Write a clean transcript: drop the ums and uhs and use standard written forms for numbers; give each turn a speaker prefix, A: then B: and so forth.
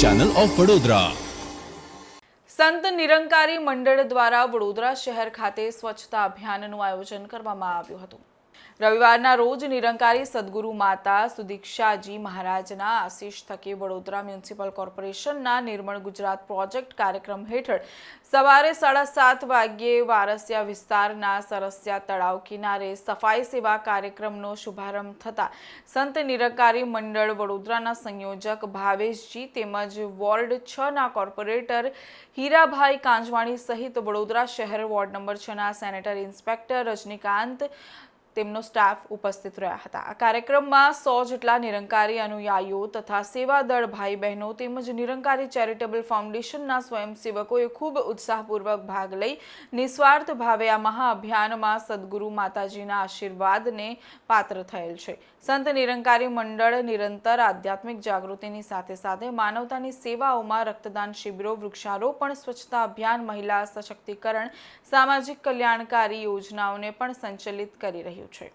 A: Channel of Vadodara.
B: સંત નિરંકારી મંડળ દ્વારા વડોદરા શહેર ખાતે સ્વચ્છતા અભિયાનનું આયોજન કરવામાં આવ્યું હતું। રવિવારના રોજ નિરંકારી સદગુરુ માતા સુદીક્ષાજી મહારાજના આશીષ થકી વડોદરા મ્યુનિસિપલ કોર્પોરેશનના નિર્મળ ગુજરાત પ્રોજેક્ટ કાર્યક્રમ હેઠળ સવારે 7:30 વાગ્યે વારસિયા વિસ્તારના સરસિયા તળાવ કિનારે સફાઈ સેવા કાર્યક્રમનો શુભારંભ થતા સંત નિરંકારી મંડળ વડોદરાના સંયોજક ભાવેશજી તેમજ વોર્ડ 6ના કોર્પોરેટર હીરાભાઈ કાંજવાણી સહિત વડોદરા શહેર વોર્ડ નંબર 6ના સેનેટરી ઇન્સ્પેક્ટર રજનીકાંત તેમનો સ્ટાફ ઉપસ્થિત રહ્યા હતા। આ કાર્યક્રમમાં 100 જેટલા નિરંકારી અનુયાયીઓ તથા સેવાદળ ભાઈ બહેનો તેમજ નિરંકારી ચેરિટેબલ ફાઉન્ડેશનના સ્વયંસેવકોએ ખૂબ ઉત્સાહપૂર્વક ભાગ લઈ નિસ્વાર્થ ભાવે આ મહાઅભિયાનમાં સદગુરુ માતાજીના આશીર્વાદને પાત્ર થયેલ છે। સંત નિરંકારી મંડળ નિરંતર આધ્યાત્મિક જાગૃતિની સાથે સાથે માનવતાની સેવાઓમાં રક્તદાન શિબિરો, વૃક્ષારોપણ, સ્વચ્છતા અભિયાન, મહિલા સશક્તિકરણ, સામાજિક કલ્યાણકારી યોજનાઓને પણ સંચાલિત કરી રહ્યું છે।